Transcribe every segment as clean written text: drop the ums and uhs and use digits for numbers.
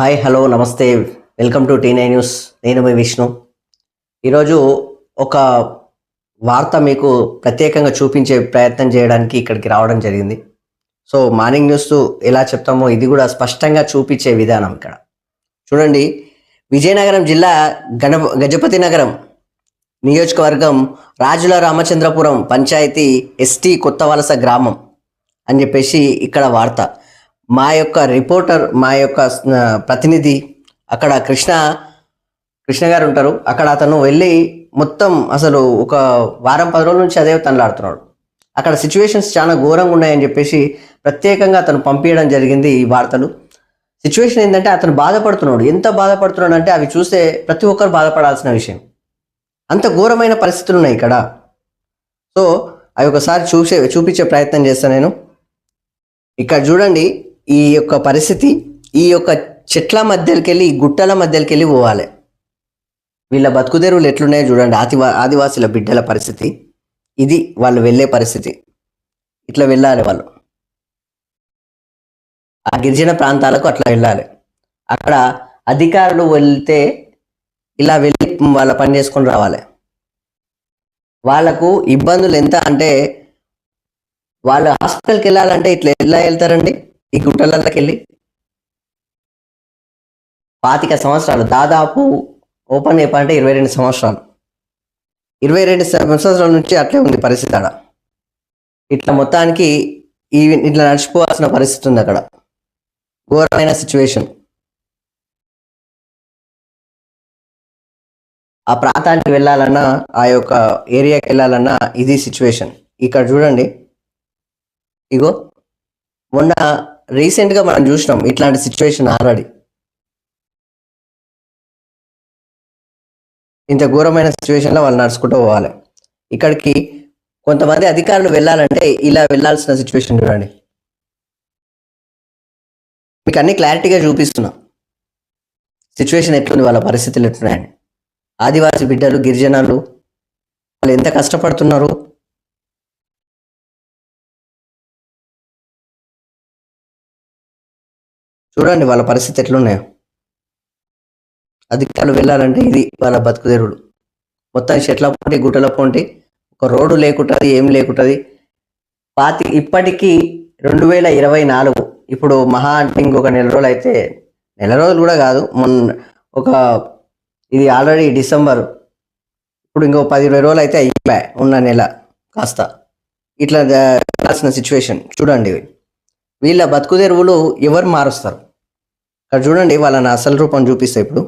Hi hello నమస్తే welcome to T9 news. నేను మీ విష్ణు. ఈరోజు ఒక వార్త మీకు ప్రత్యేకంగా చూపించే ప్రయత్నం చేయడానికి ఇక్కడికి రావడం జరిగింది. సో మార్నింగ్ న్యూస్ ఎలా చెప్తామో ఇది కూడా స్పష్టంగా చూపించే విధానం ఇక్కడ చూడండి. విజయనగరం జిల్లా గజపతి నగరం నియోజకవర్గం రాజుల రామచంద్రపురం పంచాయతీ ఎస్టీ కొత్త వలస గ్రామం అని చెప్పేసి ఇక్కడ వార్త. మా యొక్క రిపోర్టర్, మా యొక్క ప్రతినిధి అక్కడ కృష్ణ గారు ఉంటారు. అక్కడ అతను వెళ్ళి మొత్తం అసలు ఒక వారం 10 రోజుల నుంచి అదే తనలాడుతున్నాడు. అక్కడ సిచ్యువేషన్స్ చాలా ఘోరంగా ఉన్నాయని చెప్పేసి ప్రత్యేకంగా అతను పంపించడం జరిగింది ఈ వార్తలు. సిచ్యువేషన్ ఏంటంటే అతను బాధపడుతున్నాడు. ఎంత బాధపడుతున్నాడు అంటే అవి చూస్తే ప్రతి ఒక్కరు బాధపడాల్సిన విషయం. అంత ఘోరమైన పరిస్థితులు ఉన్నాయి ఇక్కడ. సో అవి ఒకసారి చూపించే ప్రయత్నం చేస్తాను నేను. ఇక్కడ చూడండి, ఈ యొక్క పరిస్థితి ఈ యొక్క చెట్ల మధ్యలోకి వెళ్ళి, ఈ గుట్టల మధ్యలోకి వెళ్ళి పోవాలి. వీళ్ళ బతుకుదెరువులు ఎట్లున్నాయో చూడండి. ఆదివాసీల బిడ్డల పరిస్థితి ఇది. వాళ్ళు వెళ్ళే పరిస్థితి ఇట్లా వెళ్ళాలి. వాళ్ళు ఆ గిరిజన ప్రాంతాలకు అట్లా వెళ్ళాలి. అక్కడ అధికారులు వెళ్తే ఇలా వెళ్ళి వాళ్ళ పని చేసుకొని రావాలి. వాళ్ళకు ఇబ్బందులు ఎంత అంటే, వాళ్ళు హాస్పిటల్కి వెళ్ళాలంటే ఇట్లా ఎలా వెళ్తారండి? ఈ గుట్టలకి వెళ్ళి 25 సంవత్సరాలు దాదాపు ఓపెన్ చెప్పాలంటే 22 సంవత్సరాలు 22 సంవత్సరాల నుంచి అట్లే ఉంది పరిస్థితి. అక్కడ ఇట్లా మొత్తానికి ఇట్లా నడిచిపోవాల్సిన పరిస్థితి ఉంది. అక్కడ ఘోరమైన సిచ్యువేషన్. ఆ ప్రాంతానికి వెళ్ళాలన్నా, ఆ యొక్క ఏరియాకి వెళ్ళాలన్నా ఇది సిచ్యువేషన్. ఇక్కడ చూడండి, ఇగో మొన్న రీసెంట్గా మనం చూసినాం ఇట్లాంటి సిచ్యువేషన్. ఆల్రెడీ ఇంత ఘోరమైన సిచ్యువేషన్లో వాళ్ళు నడుచుకుంటూ పోవాలి. ఇక్కడికి కొంతమంది అధికారులు వెళ్ళాలంటే ఇలా వెళ్ళాల్సిన సిచ్యువేషన్ చూడండి. మీకు అన్ని క్లారిటీగా చూపిస్తున్నా సిచ్యువేషన్ ఎట్లుంది, వాళ్ళ పరిస్థితులు ఎట్లున్నాయని. ఆదివాసీ బిడ్డలు, గిరిజనులు వాళ్ళు ఎంత కష్టపడుతున్నారు. చూడండి వాళ్ళ పరిస్థితి ఎట్లున్నాయో. అధికారులు వెళ్ళాలంటే ఇది వాళ్ళ బతుకుదెరువులు. మొత్తం చెట్ల పోంటి, గుట్టల పోంటి, ఒక రోడ్డు లేకుంటుంది, ఏం లేకుంటుంది. ఇప్పటికీ 2024 ఇప్పుడు మహా అంటే ఇంకొక నెల రోజులు అయితే, నెల రోజులు కూడా కాదు, ఇది ఆల్రెడీ డిసెంబర్. ఇప్పుడు ఇంకో 10-20 రోజులు అయితే అయిపోయాయి ఉన్న నెల కాస్త. ఇట్లా కాల్సిన సిచ్యువేషన్ చూడండి. వీళ్ళ బతుకుదెరువులు ఎవరు మారుస్తారు? ఇక్కడ చూడండి, వాళ్ళని అసలు రూపం చూపిస్తాయి. ఇప్పుడు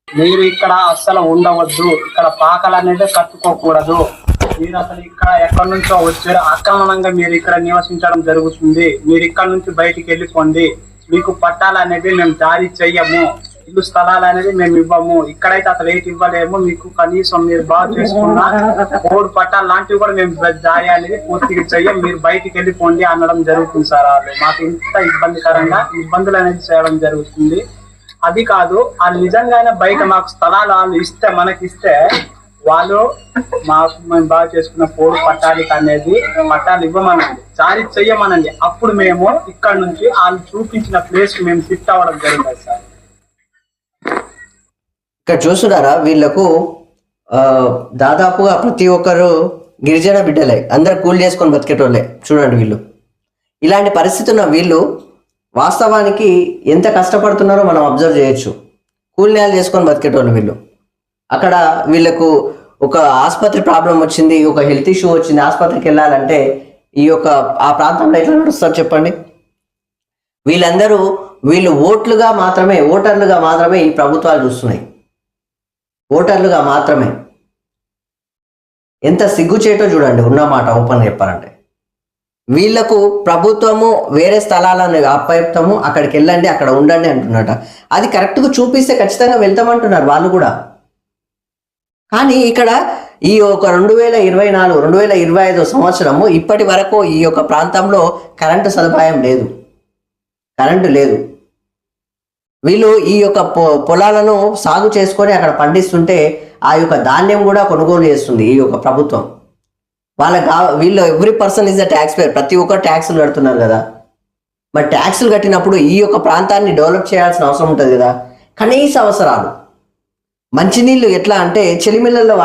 మీరు ఇక్కడ అస్సలు ఉండవద్దు, ఇక్కడ పాకలు అనేది కట్టుకోకూడదు. మీరు అసలు ఇక్కడ ఎక్కడి నుంచో వచ్చారు, అక్రమంగా మీరు ఇక్కడ నివసించడం జరుగుతుంది. మీరు ఇక్కడ నుంచి బయటికి వెళ్ళిపోండి. మీకు పట్టాలు అనేది మేము జారీ చెయ్యము, ఇల్లు స్థలాలు అనేది మేము ఇవ్వము. ఇక్కడైతే అసలు ఏంటి ఇవ్వలేము. మీకు కనీసం మీరు బాగా చేసుకున్న 3 పట్టాలు లాంటివి కూడా మేము జారీ అనేది పూర్తిగా చెయ్యం. మీరు బయటికి వెళ్ళిపోండి అనడం జరుగుతుంది సార్. వాళ్ళు మాకు ఇంత ఇబ్బందికరంగా ఇబ్బందులు అనేది చేయడం జరుగుతుంది. అది కాదు, వాళ్ళు నిజంగానే బయట మాకు స్థలాలు వాళ్ళు ఇస్తే, మనకిస్తే వాళ్ళు మేము బాగా చేసుకున్న 4 పట్టాలకి అనేది పట్టాలు ఇవ్వమనండి, జారీ చెయ్యమనండి. అప్పుడు మేము ఇక్కడ నుంచి వాళ్ళు చూపించిన ప్లేస్ కి మేము షిఫ్ట్ అవ్వడం జరుగుతుంది సార్. ఇక్కడ చూస్తున్నారా, వీళ్ళకు దాదాపుగా ప్రతి ఒక్కరు గిరిజన బిడ్డలే, అందరు కూలి చేసుకొని బతికేటోళ్ళే. చూడండి వీళ్ళు ఇలాంటి పరిస్థితి ఉన్న వీళ్ళు వాస్తవానికి ఎంత కష్టపడుతున్నారో మనం అబ్జర్వ్ చేయొచ్చు. కూలినాలు చేసుకొని బతికేటోళ్ళు వీళ్ళు. అక్కడ వీళ్ళకు ఒక ఆసుపత్రి ప్రాబ్లం వచ్చింది, ఒక హెల్త్ ఇష్యూ వచ్చింది, ఆసుపత్రికి వెళ్ళాలంటే ఆ ప్రాంతంలో ఎట్లా నడుస్తారు చెప్పండి? వీళ్ళు ఓటర్లుగా మాత్రమే ఈ ప్రభుత్వాలు చూస్తున్నాయి. ఓటర్లుగా మాత్రమే. ఎంత సిగ్గుచేటో చూడండి. ఉన్నమాట ఓపెన్ చెప్పాలంటే, వీళ్లకు ప్రభుత్వము వేరే స్థలాలను అప్పచెప్తాము, అక్కడికి వెళ్ళండి, అక్కడ ఉండండి అంటున్నట. అది కరెక్ట్గా చూపిస్తే ఖచ్చితంగా వెళ్తామంటున్నారు వాళ్ళు కూడా. కానీ ఇక్కడ ఈ ఒక 2024, 2025 సంవత్సరము ఇప్పటి వరకు ఈ యొక్క ప్రాంతంలో కరెంటు సదుపాయం లేదు, కరెంటు లేదు. వీళ్ళు ఈ యొక్క పొలాలను సాగు చేసుకొని అక్కడ పండిస్తుంటే ఆ యొక్క ధాన్యం కూడా కొనుగోలు చేస్తుంది ఈ యొక్క ప్రభుత్వం. వీళ్ళు every person is the tax payer. ప్రతి ఒక్క ట్యాక్స్లు కడుతున్నారు కదా. మరి ట్యాక్సులు కట్టినప్పుడు ఈ యొక్క ప్రాంతాన్ని డెవలప్ చేయాల్సిన అవసరం ఉంటుంది కదా. కనీస అవసరాలు మంచినీళ్ళు ఎట్లా అంటే చెలిమిళ్ళల్లో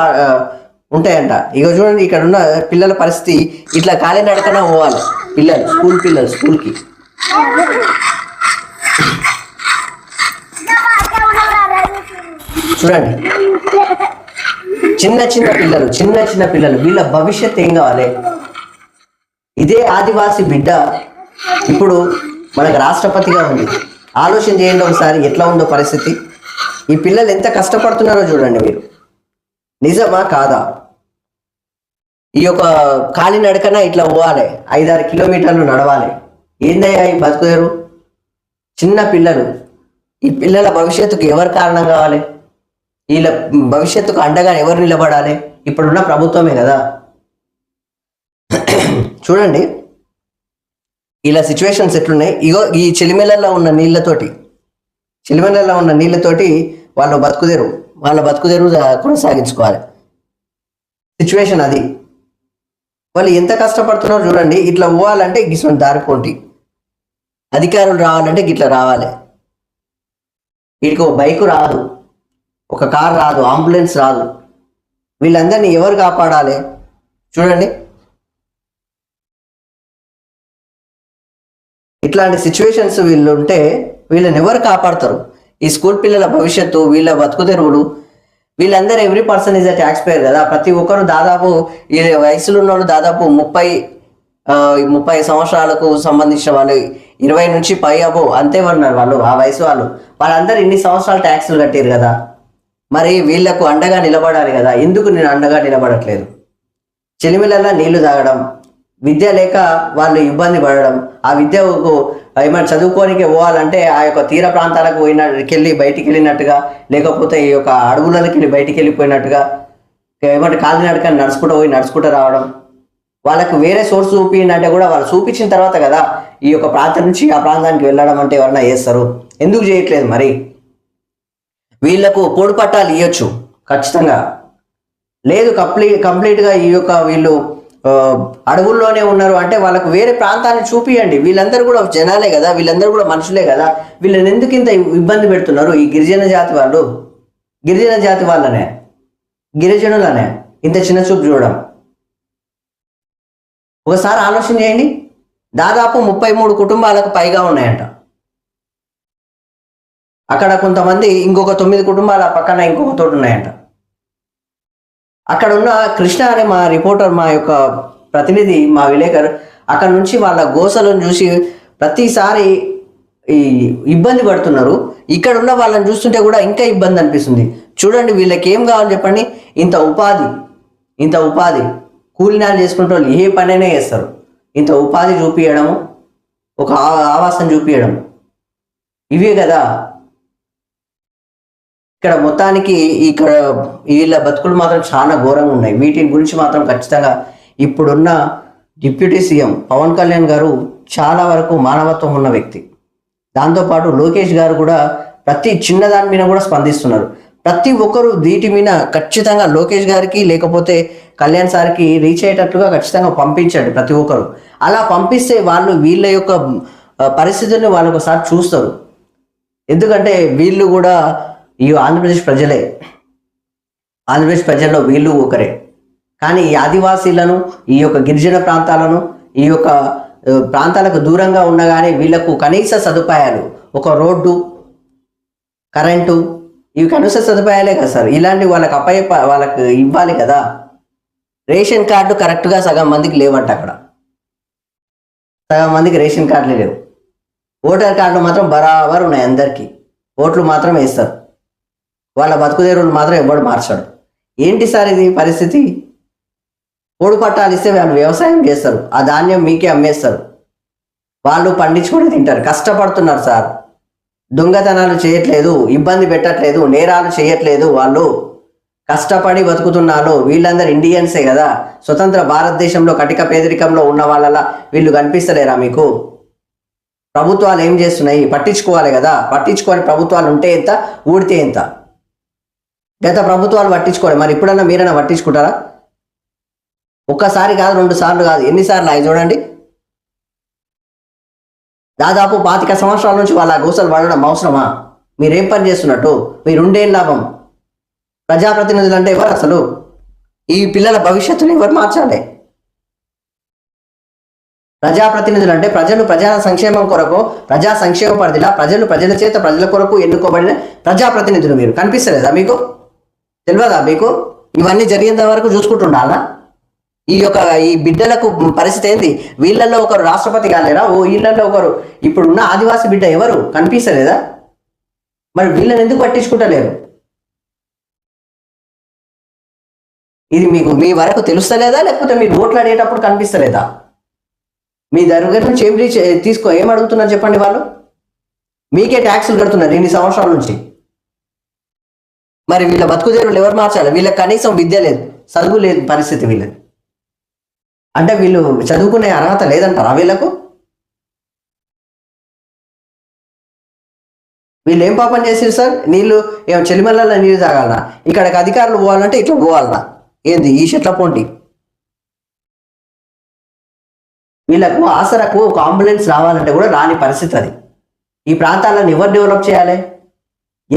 ఉంటాయంట. ఇక చూడండి ఇక్కడ ఉన్న పిల్లల పరిస్థితి ఇట్లా కాలినడకన పోవాలి పిల్లలు స్కూల్కి. చూడండి చిన్న పిల్లలు వీళ్ళ భవిష్యత్ ఏం కావాలి? ఇదే ఆదివాసి బిడ్డ ఇప్పుడు మనకు రాష్ట్రపతిగా ఉంది. ఆలోచన చేయండి ఒకసారి ఎట్లా ఉందో పరిస్థితి. ఈ పిల్లలు ఎంత కష్టపడుతున్నారో చూడండి మీరు. నిజమా కాదా? ఈ యొక్క కాలినడకన ఇట్లా పోవాలి, 5-6 కిలోమీటర్లు నడవాలి. ఏందయ్యా ఈ బతుకుదేరు? చిన్న పిల్లలు. ఈ పిల్లల భవిష్యత్తుకు ఎవరు కారణం కావాలి? వీళ్ళ భవిష్యత్తుకు అండగా ఎవరు నిలబడాలి? ఇప్పుడున్న ప్రభుత్వమే కదా. చూడండి ఇలా సిచ్యువేషన్స్ ఎట్లున్నాయి. ఇగో ఈ చెలిమెలలో ఉన్న నీళ్ళతోటి వాళ్ళ బతుకుదేరు కొనసాగించుకోవాలి. సిచ్యువేషన్ అది. వాళ్ళు ఎంత కష్టపడుతున్నారో చూడండి. ఇట్లా పోవాలంటే గిటువంటి దారిపోంటి, అధికారులు రావాలంటే గిట్లా రావాలి. వీటికి ఒక బైకు రాదు, ఒక కార్ రాదు, అంబులెన్స్ రాదు. వీళ్ళందరినీ ఎవరు కాపాడాలి? చూడండి ఇట్లాంటి సిచ్యువేషన్స్ వీళ్ళు ఉంటే వీళ్ళని ఎవరు కాపాడతారు? ఈ స్కూల్ పిల్లల భవిష్యత్తు, వీళ్ళ బతుకు తెరువులు, వీళ్ళందరూ every person is a tax payer కదా. ప్రతి ఒక్కరు దాదాపు ఈ వయసులో ఉన్న వాళ్ళు దాదాపు 30 సంవత్సరాలకు సంబంధించిన వాళ్ళు, 20 నుంచి పై అబో అంతే ఉన్నారు వాళ్ళు. ఆ వయసు వాళ్ళందరూ ఇన్ని సంవత్సరాలు ట్యాక్సులు కట్టారు కదా. మరి వీళ్లకు అండగా నిలబడాలి కదా. ఎందుకు నేను అండగా నిలబడట్లేదు? చెలిమిలల్లా నీళ్లు తాగడం, విద్య లేక వాళ్ళు ఇబ్బంది పడడం, ఆ విద్యకు ఏమైనా చదువుకోనికి పోవాలంటే ఆ యొక్క తీర ప్రాంతాలకు బయటికి వెళ్ళినట్టుగా, లేకపోతే ఈ యొక్క అడవులకి వెళ్ళి బయటికి వెళ్ళిపోయినట్టుగా, ఏమంటే కాలినడక నడుచుకుంటూ రావడం. వాళ్ళకు వేరే సోర్స్ చూపించంటే కూడా వాళ్ళు చూపించిన తర్వాత కదా ఈ యొక్క ప్రాంతం నుంచి ఆ ప్రాంతానికి వెళ్ళడం అంటే ఎవరన్నా చేస్తారు. ఎందుకు చేయట్లేదు మరి? వీళ్లకు పొడి పట్టాలు ఇవ్వచ్చు ఖచ్చితంగా. లేదు కంప్లీట్గా ఈ యొక్క వీళ్ళు అడవుల్లోనే ఉన్నారు అంటే వాళ్ళకు వేరే ప్రాంతాన్ని చూపియండి. వీళ్ళందరూ కూడా జనాలే కదా, వీళ్ళందరూ కూడా మనుషులే కదా. వీళ్ళని ఎందుకు ఇంత ఇబ్బంది పెడుతున్నారు? ఈ గిరిజన జాతి వాళ్ళనే, గిరిజనులనే ఇంత చిన్న చూపు చూడడం. ఒకసారి ఆలోచన చేయండి. దాదాపు 33 కుటుంబాలకు పైగా ఉన్నాయంట అక్కడ. కొంతమంది ఇంకొక 9 కుటుంబాల పక్కన ఇంకొక తోటి ఉన్నాయంట. అక్కడ ఉన్న కృష్ణ అనే మా రిపోర్టర్, మా యొక్క ప్రతినిధి, మా విలేకర్ అక్కడ నుంచి వాళ్ళ గోసలను చూసి ప్రతిసారి ఇబ్బంది పడుతున్నారు. ఇక్కడ ఉన్న వాళ్ళని చూస్తుంటే కూడా ఇంకా ఇబ్బంది అనిపిస్తుంది. చూడండి వీళ్ళకి ఏం కావాలి చెప్పండి? ఇంత ఉపాధి కూలినాలు చేసుకుంటే వాళ్ళు ఏ పనైనా చేస్తారు. ఇంత ఉపాధి చూపించడము, ఒక ఆవాసం చూపించడం, ఇవే కదా. ఇక్కడ మొత్తానికి వీళ్ళ బతుకులు మాత్రం చాలా ఘోరంగా ఉన్నాయి. వీటి గురించి మాత్రం ఖచ్చితంగా ఇప్పుడున్న డిప్యూటీ సీఎం పవన్ కళ్యాణ్ గారు చాలా వరకు మానవత్వం ఉన్న వ్యక్తి. దాంతోపాటు లోకేష్ గారు కూడా ప్రతి చిన్నదాని మీద కూడా స్పందిస్తున్నారు. ప్రతి ఒక్కరు వీటి మీద ఖచ్చితంగా లోకేష్ గారికి లేకపోతే కళ్యాణ్ సార్కి రీచ్ అయ్యేటట్లుగా ఖచ్చితంగా పంపించండి ప్రతి ఒక్కరు. అలా పంపిస్తే వాళ్ళు వీళ్ళ యొక్క పరిస్థితుల్ని వాళ్ళు ఒకసారి చూస్తారు. ఎందుకంటే వీళ్ళు కూడా ఈ ఆంధ్రప్రదేశ్ ప్రజల్లో వీళ్ళు ఒకరే. కానీ ఈ ఆదివాసీలను, ఈ యొక్క గిరిజన ప్రాంతాలను, ఈ యొక్క ప్రాంతాలకు దూరంగా ఉండగానే వీళ్ళకు కనీస సదుపాయాలు, ఒక రోడ్డు, కరెంటు, ఇవి కనీస సదుపాయాలే కదా సార్. ఇలాంటి వాళ్ళకు ఇవ్వాలి కదా. రేషన్ కార్డు కరెక్ట్గా సగం మందికి లేవంట అక్కడ. సగం మందికి రేషన్ కార్డులే లేవు. ఓటర్ కార్డులు మాత్రం బరాబర్ ఉన్నాయి అందరికీ. ఓట్లు మాత్రం వేస్తారు. వాళ్ళ బతుకుదేరులు మాత్రం ఎవ్వడు మార్చాడు. ఏంటి సార్ ఇది పరిస్థితి? పొడి పట్టాలు ఇస్తే వాళ్ళు వ్యవసాయం చేస్తారు, ఆ ధాన్యం మీకే అమ్మేస్తారు, వాళ్ళు పండించుకొని తింటారు. కష్టపడుతున్నారు సార్. దొంగతనాలు చేయట్లేదు, ఇబ్బంది పెట్టట్లేదు, నేరాలు చేయట్లేదు. వాళ్ళు కష్టపడి బతుకుతున్నారు. వీళ్ళందరూ ఇండియన్సే కదా. స్వతంత్ర భారతదేశంలో కటిక పేదరికంలో ఉన్న వాళ్ళలా వీళ్ళు కనిపిస్తలేరా మీకు? ప్రభుత్వాలు ఏం చేస్తున్నాయి? పట్టించుకోవాలి కదా. పట్టించుకొని ప్రభుత్వాలు ఉంటే ఎంత, ఊడితే ఎంత. గత ప్రభుత్వాలు పట్టించుకోవాలి. మరి ఇప్పుడన్నా మీరైనా పట్టించుకుంటారా? ఒక్కసారి కాదు, 2 సార్లు కాదు, ఎన్నిసార్లు అవి చూడండి. దాదాపు 25 సంవత్సరాల నుంచి వాళ్ళ గోసలు పడడం అవసరమా? మీరేం పని చేస్తున్నట్టు? మీరుండేం లాభం? ప్రజాప్రతినిధులు అంటే ఎవరు అసలు? ఈ పిల్లల భవిష్యత్తుని ఎవరు మార్చాలి? ప్రజాప్రతినిధులు అంటే ప్రజల సంక్షేమం కొరకు, ప్రజా సంక్షేమ పరిధిలా ప్రజల చేత ప్రజల కొరకు ఎన్నుకోబడిన ప్రజాప్రతినిధులు. మీరు కనిపిస్తలేదా? మీకు తెలియదా? మీకు ఇవన్నీ జరిగేంత వరకు చూసుకుంటుండాలా? ఈ బిడ్డలకు పరిస్థితి ఏంది? వీళ్ళల్లో ఒకరు రాష్ట్రపతి కాలేరా? వీళ్ళల్లో ఒకరు ఇప్పుడున్న ఆదివాసీ బిడ్డ ఎవరు కనిపిస్తలేదా? మరి వీళ్ళని ఎందుకు పట్టించుకుంటలేరు? ఇది మీకు మీ వరకు తెలుస్తలేదా, లేకపోతే మీరు ఓట్లు అడిగేటప్పుడు కనిపిస్తలేదా? మీ దగ్గర నుంచి ఏం అడుగుతున్నారు చెప్పండి? వాళ్ళు మీకే ట్యాక్సులు కడుతున్నారు ఇన్ని సంవత్సరాల నుంచి. మరి వీళ్ళ బతుకుదేరులు ఎవరు మార్చాలి? వీళ్ళకి కనీసం విద్య లేదు, చదువు లేదు పరిస్థితి వీళ్ళది. అంటే వీళ్ళు చదువుకునే అర్హత లేదంటారా వీళ్ళకు? వీళ్ళు ఏం పాపం చేసారు సార్? నీళ్ళు ఏమో చెలిమల్లలో నీళ్ళు తాగాలనా? ఇక్కడికి అధికారులు పోవాలంటే ఇట్లా పోవాలనా? ఏంది ఈ చెట్ల పోంటి? వీళ్ళకు ఆసరకు ఒక అంబులెన్స్ రావాలంటే కూడా రాని పరిస్థితి అది. ఈ ప్రాంతాలను ఎవరు డెవలప్ చేయాలి?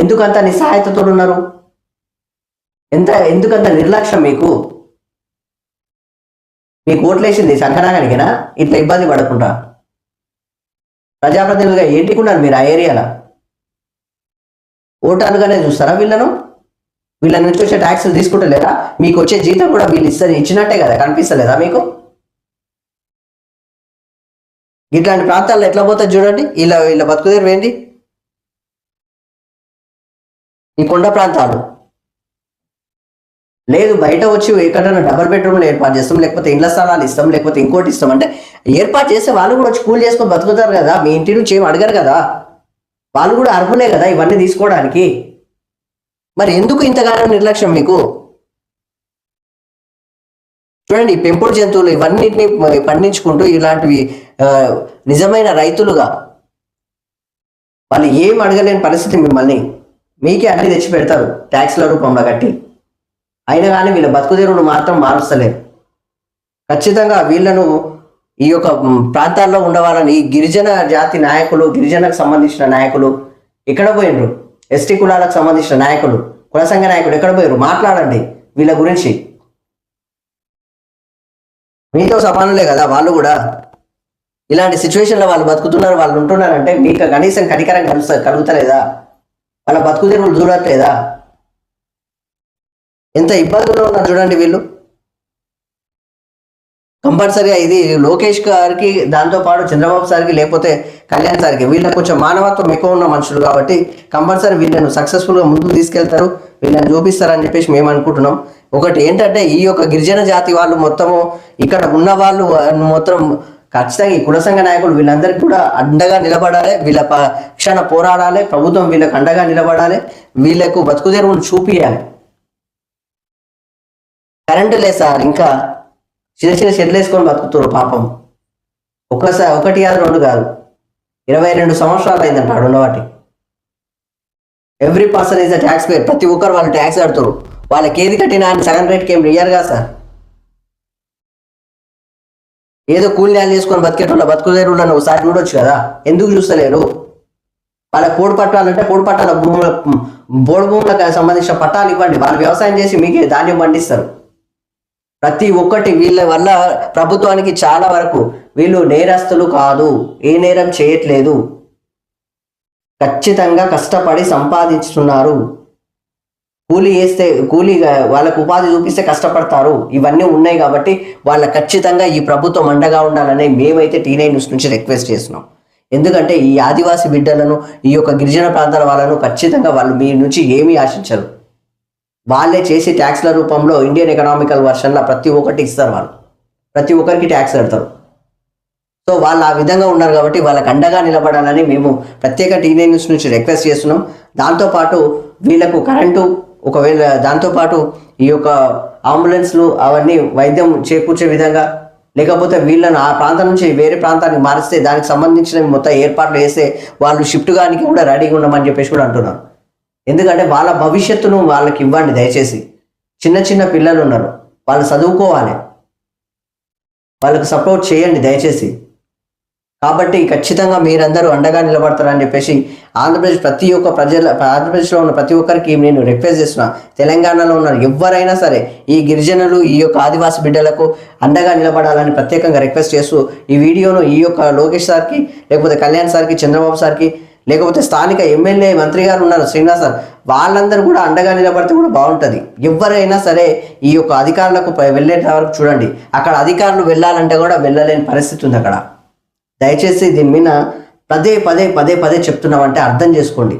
ఎందుకంత నిస్సహాయతతో ఉన్నారు? ఎందుకంత నిర్లక్ష్యం? మీకు ఓట్లేసింది సంకనాగానికేనా? ఇట్లా ఇబ్బంది పడకుండా ప్రజాప్రతినిధులుగా ఏంటికున్నారు మీరు ఆ ఏరియాలో? ఓటాలుగానే చూస్తారా వీళ్ళను? వీళ్ళ నుంచి వచ్చే ట్యాక్సులు తీసుకుంటలేరా? మీకు వచ్చే జీతం కూడా వీళ్ళు ఇచ్చినట్టే కదా, కనిపిస్తలేదా మీకు? ఇట్లాంటి ప్రాంతాల్లో ఎట్లా పోతుంది చూడండి. వీళ్ళ బతుకుదేరు ఏంది? ఈ కొండ ప్రాంతాలు లేదు, బయట వచ్చి ఎక్కడైనా డబుల్ బెడ్రూమ్లు ఏర్పాటు చేస్తాం, లేకపోతే ఇండ్ల స్థలాలు ఇస్తాం, లేకపోతే ఇంకోటి ఇస్తాం అంటే ఏర్పాటు చేస్తే వాళ్ళు కూడా వచ్చి కూలి చేసుకొని బతుకుతారు కదా. మీ ఇంటి నుంచి ఏం అడగరు కదా, వాళ్ళు కూడా అర్హులే కదా ఇవన్నీ తీసుకోవడానికి. మరి ఎందుకు ఇంతగానో నిర్లక్ష్యం మీకు? చూడండి, పెంపుడు జంతువులు ఇవన్నిటిని పండించుకుంటూ ఇలాంటివి నిజమైన రైతులుగా వాళ్ళు ఏం అడగలేని పరిస్థితి మిమ్మల్ని మీకే అన్ని తెచ్చి పెడతారు ట్యాక్స్ల రూపంలో కట్టి. అయినా కానీ వీళ్ళ బతుకుదేరును మాత్రం మారుస్తలేరు. ఖచ్చితంగా వీళ్ళను ఈ యొక్క ప్రాంతాల్లో ఉండవాలని ఈ గిరిజన జాతి నాయకులు, గిరిజనకు సంబంధించిన నాయకులు ఎక్కడ పోయినరు? ఎస్టీ కులాలకు సంబంధించిన నాయకులు, కుల సంఘ నాయకులు ఎక్కడ పోయారు? మాట్లాడండి వీళ్ళ గురించి. మీతో సమానులే కదా వాళ్ళు కూడా. ఇలాంటి సిచ్యువేషన్లో వాళ్ళు బతుకుతున్నారు, వాళ్ళు ఉంటున్నారంటే మీకు కనీసం కనికరం కలుగుతలేదా? వాళ్ళ బతుకుదేరులు చూడట్లేదా? ఎంత ఇబ్బందులు ఉన్నారు చూడండి వీళ్ళు. కంపల్సరీగా ఇది లోకేష్ గారికి, దాంతోపాటు చంద్రబాబు సార్కి, లేకపోతే కళ్యాణ్ సార్కి, వీళ్ళకి కొంచెం మానవత్వం ఎక్కువ ఉన్న మనుషులు కాబట్టి కంపల్సరీ వీళ్ళను సక్సెస్ఫుల్గా ముందుకు తీసుకెళ్తారు, వీళ్ళని చూపిస్తారని చెప్పేసి మేము అనుకుంటున్నాం. ఒకటి ఏంటంటే ఈ యొక్క గిరిజన జాతి వాళ్ళు మొత్తము ఇక్కడ ఉన్న వాళ్ళు మొత్తం ఖచ్చితంగా ఈ కుల సంఘ నాయకులు వీళ్ళందరికీ కూడా అండగా నిలబడాలి, వీళ్ళ పక్షాన పోరాడాలి, ప్రభుత్వం వీళ్ళకి అండగా నిలబడాలి, వీళ్ళకు బతుకుదేరువును చూపియాలి. కరెంటు లేదు సార్, ఇంకా చిన్న షెడ్లు వేసుకొని బతుకుతారు పాపం. ఒకటి కాదు, 2 కాదు, 22 సంవత్సరాలు అయిందంట ఆడున్నవాటి. Every person is a tax payer. ప్రతి ఒక్కరు వాళ్ళు ట్యాక్స్ కడుతారు. వాళ్ళకి ఏది కట్టినా అని సగం రేట్కి ఏం రియర్గా సార్. ఏదో కూలి నేలు చేసుకొని బతికేటోళ్ళ బతుకుదేరులను ఒకసారి చూడొచ్చు కదా, ఎందుకు చూస్తలేరు? వాళ్ళకి పోడు పట్టాలంటే పోడు పట్టాల బోడు భూములకు సంబంధించిన పట్టాలు ఇవ్వండి. వాళ్ళు వ్యవసాయం చేసి మీకే ధాన్యం పండిస్తారు. ప్రతి ఒక్కటి వీళ్ళ వల్ల ప్రభుత్వానికి చాలా వరకు వీళ్ళు నేరస్తులు కాదు, ఏ నేరం చేయట్లేదు, ఖచ్చితంగా కష్టపడి సంపాదించుతున్నారు. కూలీ వేస్తే వాళ్ళకు ఉపాధి చూపిస్తే కష్టపడతారు. ఇవన్నీ ఉన్నాయి కాబట్టి వాళ్ళ ఖచ్చితంగా ఈ ప్రభుత్వం అండగా ఉండాలని మేమైతే T9 న్యూస్ నుంచి రిక్వెస్ట్ చేస్తున్నాం. ఎందుకంటే ఈ ఆదివాసీ బిడ్డలను, ఈ యొక్క గిరిజన ప్రాంతాల వాళ్ళను ఖచ్చితంగా వాళ్ళు మీ నుంచి ఏమీ ఆశించరు. వాళ్ళే చేసి ట్యాక్స్ల రూపంలో ఇండియన్ ఎకనామికల్ వర్షన్లో ప్రతి ఒక్కటి ఇస్తారు. వాళ్ళు ప్రతి ఒక్కరికి ట్యాక్స్ కడతారు. సో వాళ్ళు ఆ విధంగా ఉన్నారు కాబట్టి వాళ్ళకి అండగా నిలబడాలని మేము ప్రత్యేక T9 న్యూస్ నుంచి రిక్వెస్ట్ చేస్తున్నాం. దాంతోపాటు వీళ్ళకు కరెంటు, ఒకవేళ దాంతోపాటు ఈ యొక్క అంబులెన్స్లు అవన్నీ వైద్యం చేకూర్చే విధంగా, లేకపోతే వీళ్ళను ఆ ప్రాంతం నుంచి వేరే ప్రాంతానికి మారిస్తే దానికి సంబంధించిన మొత్తం ఏర్పాట్లు చేస్తే వాళ్ళు షిఫ్ట్ గానికి కూడా రెడీగా ఉండమని చెప్పేసి కూడా అంటున్నారు. ఎందుకంటే వాళ్ళ భవిష్యత్తును వాళ్ళకి ఇవ్వండి దయచేసి. చిన్న పిల్లలు ఉన్నారు, వాళ్ళు చదువుకోవాలి, వాళ్ళకు సపోర్ట్ చేయండి దయచేసి. కాబట్టి ఖచ్చితంగా మీరందరూ అండగా నిలబడతారని చెప్పేసి ఆంధ్రప్రదేశ్లో ఉన్న ప్రతి ఒక్కరికి నేను రిక్వెస్ట్ చేస్తున్నా. తెలంగాణలో ఉన్న ఎవరైనా సరే ఈ గిరిజనులు ఈ యొక్క ఆదివాసి బిడ్డలకు అండగా నిలబడాలని ప్రత్యేకంగా రిక్వెస్ట్ చేస్తూ ఈ వీడియోను ఈ యొక్క లోకేష్ సార్కి, లేకపోతే కళ్యాణ్ సార్కి, చంద్రబాబు సార్కి, లేకపోతే స్థానిక ఎమ్మెల్యే మంత్రి గారు ఉన్నారు శ్రీనివాస్ సార్, వాళ్ళందరూ కూడా అండగా నిలబడితే కూడా బాగుంటుంది. ఎవరైనా సరే ఈ యొక్క అధికారులకు వెళ్ళేట వరకు చూడండి. అక్కడ అధికారులు వెళ్ళాలంటే కూడా వెళ్ళలేని పరిస్థితి ఉంది అక్కడ. దయచేసి దీని మీద పదే పదే పదే పదే చెప్తున్నామంటే అర్థం చేసుకోండి.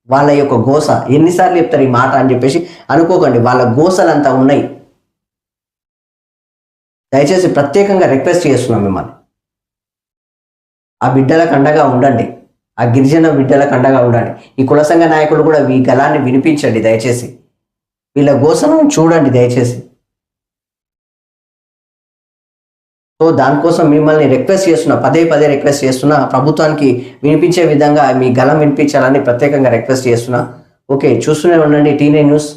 వాళ్ళ యొక్క గోస ఎన్నిసార్లు చెప్తారు ఈ మాట అని చెప్పేసి అనుకోకండి. వాళ్ళ గోసలు అంతా ఉన్నాయి. దయచేసి ప్రత్యేకంగా రిక్వెస్ట్ చేస్తున్నాం మిమ్మల్ని, ఆ బిడ్డలకు అండగా ఉండండి. ఆ గిరిజన బిడ్డలకు అండగా ఉండండి. ఈ కుల సంఘ నాయకులు కూడా ఈ గలాన్ని వినిపించండి దయచేసి. వీళ్ళ గోసలను చూడండి దయచేసి. సో దానికోసం మిమ్మల్ని రిక్వెస్ట్ చేస్తున్నా, పదే పదే రిక్వెస్ట్ చేస్తున్నా. ప్రభుత్వానికి వినిపించే విధంగా మీ గలం వినిపించాలని ప్రత్యేకంగా రిక్వెస్ట్ చేస్తున్నా. ఓకే, చూస్తూనే ఉండండి T9 news.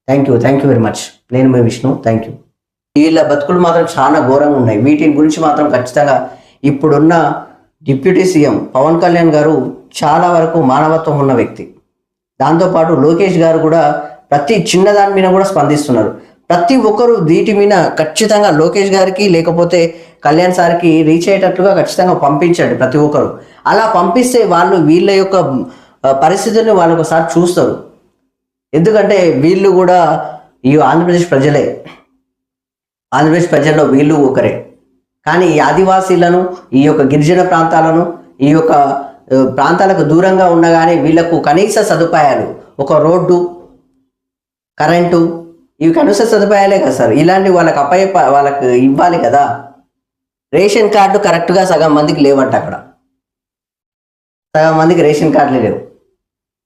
Thank you very much. నేను మీ విష్ణు. Thank you. వీళ్ళ బతుకులు మాత్రం చాలా ఘోరంగా ఉన్నాయి. వీటి గురించి మాత్రం ఖచ్చితంగా ఇప్పుడున్న డిప్యూటీ సీఎం పవన్ కళ్యాణ్ గారు చాలా వరకు మానవత్వం ఉన్న వ్యక్తి. దాంతోపాటు లోకేష్ గారు కూడా ప్రతి చిన్నదాని మీద కూడా స్పందిస్తున్నారు. ప్రతి ఒక్కరు వీటి మీద ఖచ్చితంగా లోకేష్ గారికి లేకపోతే కళ్యాణ్ సార్కి రీచ్ అయ్యేటట్లుగా ఖచ్చితంగా పంపించండి ప్రతి ఒక్కరు. అలా పంపిస్తే వాళ్ళు వీళ్ళ యొక్క పరిస్థితుల్ని వాళ్ళు ఒకసారి చూస్తారు. ఎందుకంటే వీళ్ళు కూడా ఈ ఆంధ్రప్రదేశ్ ప్రజలే, ఆంధ్రప్రదేశ్ ప్రజల్లో వీళ్ళు ఒకరే. కానీ ఈ ఆదివాసీలను, ఈ యొక్క గిరిజన ప్రాంతాలను, ఈ యొక్క ప్రాంతాలకు దూరంగా ఉన్నా కానీ వీళ్ళకు కనీస సదుపాయాలు, ఒక రోడ్డు, కరెంటు, ఇవి కనీస సదుపాయాలే కదా సార్. ఇలాంటి వాళ్ళకి ఇవ్వాలి కదా. రేషన్ కార్డు కరెక్ట్గా సగం మందికి లేవంట అక్కడ. సగం మందికి రేషన్ కార్డులే లేవు.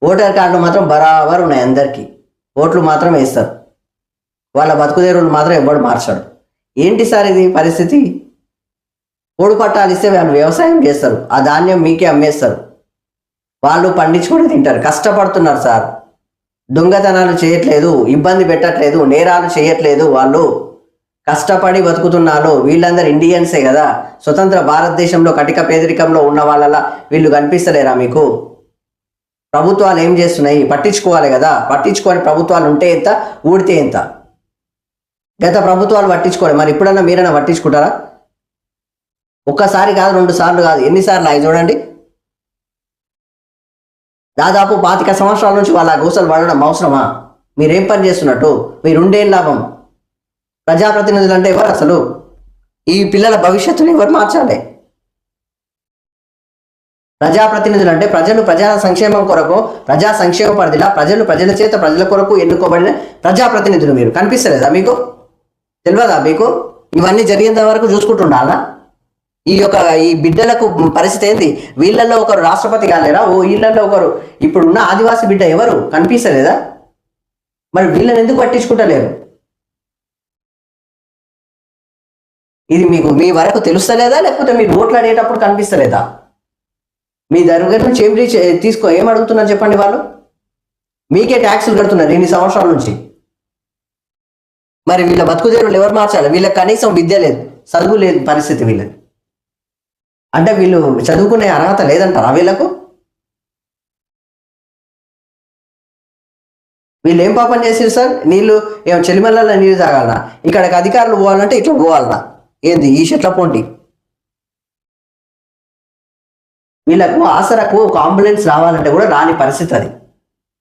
ఓటర్ కార్డులు మాత్రం బరాబర్ ఉన్నాయి అందరికీ. ఓట్లు మాత్రం వేస్తారు. వాళ్ళ బతుకుదేరులు మాత్రం ఎవ్వడు మార్చాడు. ఏంటి సార్ ఇది పరిస్థితి? పొడు పట్టాలు ఇస్తే వాళ్ళు వ్యవసాయం చేస్తారు, ఆ ధాన్యం మీకే అమ్మేస్తారు, వాళ్ళు పండించుకొని తింటారు. కష్టపడుతున్నారు సార్, దొంగతనాలు చేయట్లేదు, ఇబ్బంది పెట్టట్లేదు, నేరాలు చేయట్లేదు. వాళ్ళు కష్టపడి బతుకుతున్నారు. వీళ్ళందరూ ఇండియన్సే కదా. స్వతంత్ర భారతదేశంలో కటిక పేదరికంలో ఉన్న వాళ్ళలా వీళ్ళు కనిపిస్తలేరా మీకు? ప్రభుత్వాలు ఏం చేస్తున్నాయి? పట్టించుకోవాలి కదా. పట్టించుకొని ప్రభుత్వాలు ఉంటే ఎంత, ఊడితే ఎంత. గత ప్రభుత్వాలు పట్టించుకోవాలి, మరి ఇప్పుడన్నా మీరన్నా పట్టించుకుంటారా? ఒక్కసారి కాదు, 2 సార్లు కాదు, ఎన్నిసార్లు అవి చూడండి. దాదాపు 25 సంవత్సరాల నుంచి వాళ్ళ గోసలు పడడం అవసరమా? మీరేం పని చేస్తున్నట్టు? మీరుండేం లాభం? ప్రజాప్రతినిధులు అంటే ఎవరు అసలు? ఈ పిల్లల భవిష్యత్తుని ఎవరు మార్చాలి? ప్రజాప్రతినిధులు అంటే ప్రజా సంక్షేమం కొరకు, ప్రజా సంక్షేమ పరిధిలా ప్రజల చేత ప్రజల కొరకు ఎన్నుకోబడిన ప్రజాప్రతినిధులు. మీరు కనిపిస్తలేదా మీకు? తెలియదా మీకు? ఇవన్నీ జరిగేంత వరకు చూసుకుంటుండాలా? ఈ బిడ్డలకు పరిస్థితి ఏంటి? వీళ్ళల్లో ఒకరు రాష్ట్రపతి కాలేరా? వీళ్ళల్లో ఒకరు ఇప్పుడున్న ఆదివాసీ బిడ్డ ఎవరు కనిపిస్తలేదా? మరి వీళ్ళని ఎందుకు పట్టించుకుంటలేరు? ఇది మీ వరకు తెలుస్తలేదా, లేకపోతే మీరు ఓట్లు అడిగేటప్పుడు కనిపిస్తలేదా? మీ దగ్గర నుంచి ఏం అడుగుతున్నారు చెప్పండి. వాళ్ళు మీకే ట్యాక్సులు కడుతున్నారు ఇన్ని సంవత్సరాల నుంచి. మరి వీళ్ళ బతుకుదేరులు ఎవరు మార్చాలి? వీళ్ళకి కనీసం విద్య లేదు, చదువు లేదు పరిస్థితి వీళ్ళది. అంటే వీళ్ళు చదువుకునే అర్హత లేదంటారా వీళ్ళకు? వీళ్ళు ఏం పాపం చేసారు సార్? నీళ్ళు ఏమో చెలిమల్లలో నీళ్ళు తాగాలనా? ఇక్కడికి అధికారులు పోవాలంటే ఇట్లా పోవాలనా? ఏంది ఈ చెట్ల పోంటి? వీళ్ళకు ఆసరకు ఒక అంబులెన్స్ రావాలంటే కూడా రాని పరిస్థితి అది.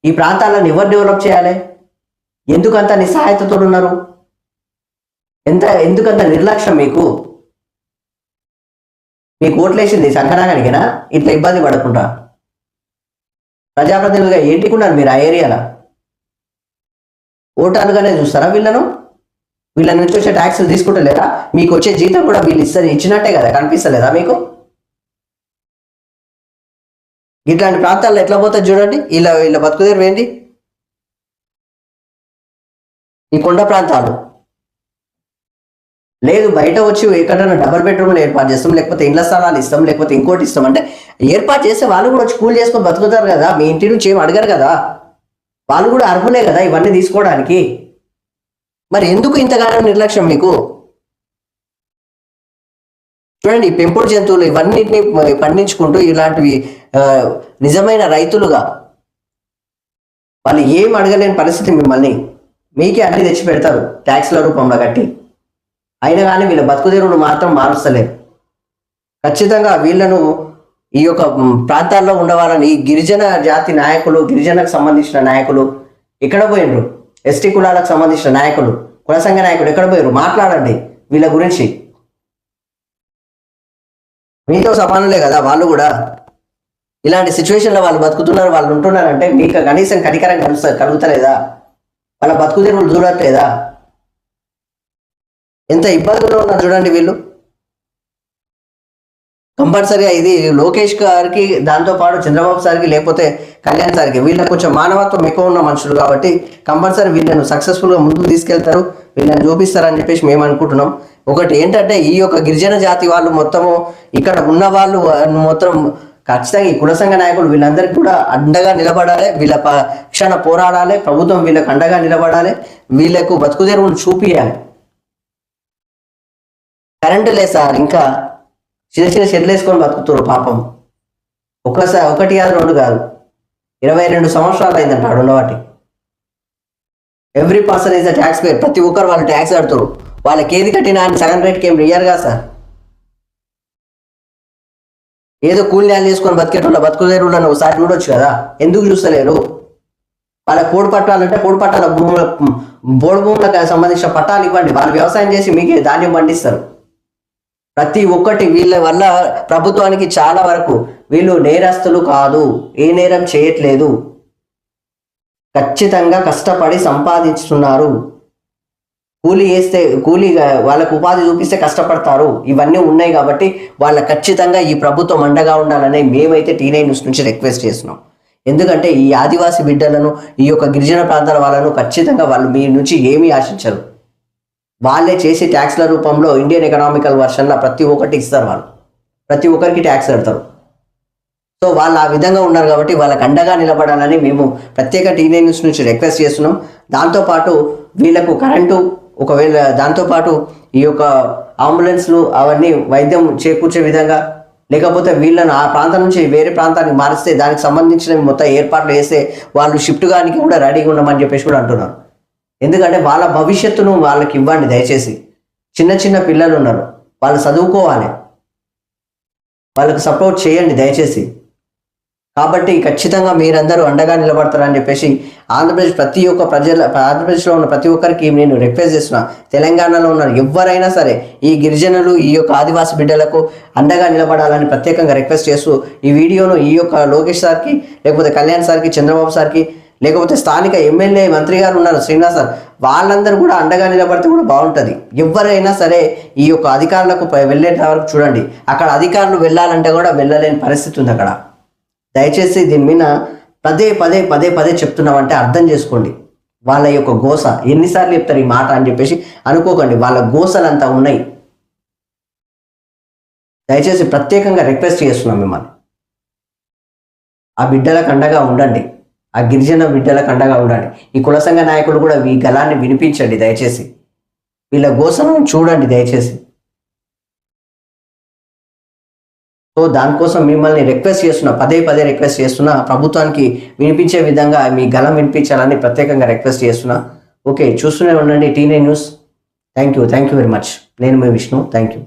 ఈ ప్రాంతాలను ఎవరు డెవలప్ చేయాలి? ఎందుకంత నిస్సహాయతతో ఉన్నారు? ఎందుకంత నిర్లక్ష్యం మీకు? ఓట్లేసింది సంకనాగానికేనా? ఇట్లా ఇబ్బంది పడకుండా ప్రజాప్రతినిధులుగా ఏంటికున్నారు మీరు ఆ ఏరియాలో? ఓటర్లుగానే చూస్తారా వీళ్ళను? వీళ్ళ నుంచి వచ్చే ట్యాక్సులు తీసుకుంటలేరా? మీకు వచ్చే జీతం కూడా వీళ్ళు ఇచ్చినట్టే కదా, కనిపిస్తలేదా మీకు? ఇట్లాంటి ప్రాంతాల్లో ఎట్లా పోతుంది చూడండి. వీళ్ళ బతుకుదేరు ఏంటి? ఈ కొండ ప్రాంతాలు లేదు, బయట వచ్చి ఎక్కడైనా డబుల్ బెడ్రూమ్లు ఏర్పాటు చేస్తాం, లేకపోతే ఇళ్ల స్థలాలు ఇస్తాం, లేకపోతే ఇంకోటి ఇస్తాం అంటే ఏర్పాటు చేస్తే వాళ్ళు కూడా వచ్చి కూలి చేసుకొని బతుకుతారు కదా. మీ ఇంటి నుంచి ఏం అడగరు కదా. వాళ్ళు కూడా అర్హులే కదా ఇవన్నీ తీసుకోవడానికి. మరి ఎందుకు ఇంతగానో నిర్లక్ష్యం మీకు? చూడండి, ఈ పెంపుడు జంతువులు ఇవన్నిటిని పండించుకుంటూ ఇలాంటివి నిజమైన రైతులుగా వాళ్ళు ఏం అడగలేని పరిస్థితి మిమ్మల్ని మీకే అన్ని తెచ్చి పెడతారు ట్యాక్స్ల రూపంలో కట్టి. అయినా కానీ వీళ్ళ బతుకుదేరువును మాత్రం మారుస్తలేరు. ఖచ్చితంగా వీళ్ళను ఈ యొక్క ప్రాంతాల్లో ఉండవాలని ఈ గిరిజన జాతి నాయకులు, గిరిజనకు సంబంధించిన నాయకులు ఎక్కడ పోయినరు, ఎస్టీ కులాలకు సంబంధించిన నాయకులు, కుల సంఘ నాయకులు ఎక్కడ పోయారు? మాట్లాడండి వీళ్ళ గురించి. మీతో సమానులే కదా వాళ్ళు కూడా. ఇలాంటి సిచ్యువేషన్లో వాళ్ళు బతుకుతున్నారు, వాళ్ళు ఉంటున్నారంటే మీకు కనీసం కనికరం కలుగుతలేదా? వాళ్ళ బతుకుదేరువులు చూడట్లేదా? ఎంత ఇబ్బందులు ఉన్నారు చూడండి వీళ్ళు. కంపల్సరీగా ఇది లోకేష్ గారికి, దాంతోపాటు చంద్రబాబు సార్కి, లేకపోతే కళ్యాణ్ సార్కి, వీళ్ళకి కొంచెం మానవత్వం ఎక్కువ ఉన్న మనుషులు కాబట్టి కంపల్సరీ వీళ్ళను సక్సెస్ఫుల్గా ముందుకు తీసుకెళ్తారు, వీళ్ళని చూపిస్తారని చెప్పేసి మేము అనుకుంటున్నాం. ఒకటి ఏంటంటే ఈ యొక్క గిరిజన జాతి వాళ్ళు మొత్తము ఇక్కడ ఉన్న వాళ్ళు మొత్తం ఖచ్చితంగా ఈ కుల సంఘ నాయకులు వీళ్ళందరికీ కూడా అండగా నిలబడాలి, వీళ్ళ పక్షాన పోరాడాలి, ప్రభుత్వం వీళ్ళకి అండగా నిలబడాలి, వీళ్ళకు బతుకుదెరువును చూపియాలి. కరెంటు లేదు సార్, ఇంకా చిన్న చిన్న షెడ్లు వేసుకొని బతుకుతారు పాపం. ఒకటి కాదు, రెండు కాదు, 22 సంవత్సరాలు అయిందంట ఆడున్నవాటి. Every person is a tax payer. ప్రతి ఒక్కరు వాళ్ళు ట్యాక్స్ కడుతారు. వాళ్ళకి ఏది కట్టినా అని సగం రేట్కి ఏం రియర్గా సార్. ఏదో కూలినాలు చేసుకొని బతికేటోళ్ళ బతుకుదేరువులను ఒకసారి చూడొచ్చు కదా, ఎందుకు చూస్తలేరు? వాళ్ళ కోడి పట్టాలంటే కోడి పట్టాల భూముల బోడు భూములకు సంబంధించిన పట్టాలు ఇవ్వండి, వాళ్ళు వ్యవసాయం చేసి మీకే ధాన్యం పండిస్తారు. ప్రతి ఒక్కటి వీళ్ళ వల్ల ప్రభుత్వానికి చాలా వరకు వీళ్ళు నేరస్తులు కాదు, ఏ నేరం చేయట్లేదు, ఖచ్చితంగా కష్టపడి సంపాదిస్తున్నారు. కూలీ వేస్తే వాళ్ళకు ఉపాధి చూపిస్తే కష్టపడతారు. ఇవన్నీ ఉన్నాయి కాబట్టి వాళ్ళ ఖచ్చితంగా ఈ ప్రభుత్వం అండగా ఉండాలని మేమైతే T9 న్యూస్ నుంచి రిక్వెస్ట్ చేస్తున్నాం. ఎందుకంటే ఈ ఆదివాసీ బిడ్డలను, ఈ యొక్క గిరిజన ప్రాంతాల వాళ్ళను ఖచ్చితంగా వాళ్ళు మీ నుంచి ఏమీ ఆశించరు. వాళ్ళే చేసి ట్యాక్స్ల రూపంలో ఇండియన్ ఎకనామికల్ వర్షన్లో ప్రతి ఒక్కటి ఇస్తారు. వాళ్ళు ప్రతి ఒక్కరికి ట్యాక్స్ కడతారు. సో వాళ్ళు ఆ విధంగా ఉన్నారు కాబట్టి వాళ్ళకి అండగా నిలబడాలని మేము ప్రత్యేక T9 న్యూస్ నుంచి రిక్వెస్ట్ చేస్తున్నాం. దాంతోపాటు వీళ్ళకు కరెంటు, ఒకవేళ దాంతోపాటు ఈ యొక్క అంబులెన్స్లు అవన్నీ వైద్యం చేకూర్చే విధంగా, లేకపోతే వీళ్ళను ఆ ప్రాంతం నుంచి వేరే ప్రాంతానికి మారిస్తే దానికి సంబంధించిన మొత్తం ఏర్పాట్లు చేస్తే వాళ్ళు షిఫ్ట్ గానికి కూడా రెడీగా ఉండమని చెప్పేసి కూడా అంటున్నారు. ఎందుకంటే వాళ్ళ భవిష్యత్తును వాళ్ళకి ఇవ్వండి దయచేసి. చిన్న చిన్న పిల్లలు ఉన్నారు, వాళ్ళు చదువుకోవాలి, వాళ్ళకు సపోర్ట్ చేయండి దయచేసి. కాబట్టి ఖచ్చితంగా మీరందరూ అండగా నిలబడతారని చెప్పేసి ఆంధ్రప్రదేశ్లో ఉన్న ప్రతి ఒక్కరికి నేను రిక్వెస్ట్ చేస్తున్నా. తెలంగాణలో ఉన్న ఎవరైనా సరే ఈ గిరిజనులు, ఈ యొక్క ఆదివాసీ బిడ్డలకు అండగా నిలబడాలని ప్రత్యేకంగా రిక్వెస్ట్ చేస్తూ ఈ వీడియోను ఈ యొక్క లోకేష్ సార్కి, లేకపోతే కళ్యాణ్ సార్కి, చంద్రబాబు సార్కి, లేకపోతే స్థానిక ఎమ్మెల్యే మంత్రి గారు ఉన్నారు శ్రీనివాస్ సార్, వాళ్ళందరూ కూడా అండగా నిలబడితే కూడా బాగుంటుంది. ఎవరైనా సరే ఈ యొక్క అధికారులకు వెళ్ళేట వరకు చూడండి. అక్కడ అధికారులు వెళ్ళాలంటే కూడా వెళ్ళలేని పరిస్థితి ఉంది అక్కడ. దయచేసి దీని మీద పదే చెప్తున్నామంటే అర్థం చేసుకోండి. వాళ్ళ యొక్క గోస ఎన్నిసార్లు చెప్తారు ఈ మాట అని చెప్పేసి అనుకోకండి. వాళ్ళ గోసలు అంతా ఉన్నాయి. దయచేసి ప్రత్యేకంగా రిక్వెస్ట్ చేస్తున్నాం మిమ్మల్ని, ఆ బిడ్డలకు అండగా ఉండండి, ఆ గిరిజన బిడ్డలకు అండగా ఉండండి. ఈ కుల సంఘ నాయకులు కూడా ఈ గలాన్ని వినిపించండి దయచేసి. వీళ్ళ గోసలను చూడండి దయచేసి. సో దానికోసం మిమ్మల్ని రిక్వెస్ట్ చేస్తున్నా, పదే రిక్వెస్ట్ చేస్తున్నా, ప్రభుత్వానికి వినిపించే విధంగా మీ గలం వినిపించాలని ప్రత్యేకంగా రిక్వెస్ట్ చేస్తున్నా. ఓకే, చూస్తూనే ఉండండి T9 news. Thank you very much. నేను మీ విష్ణు. Thank you.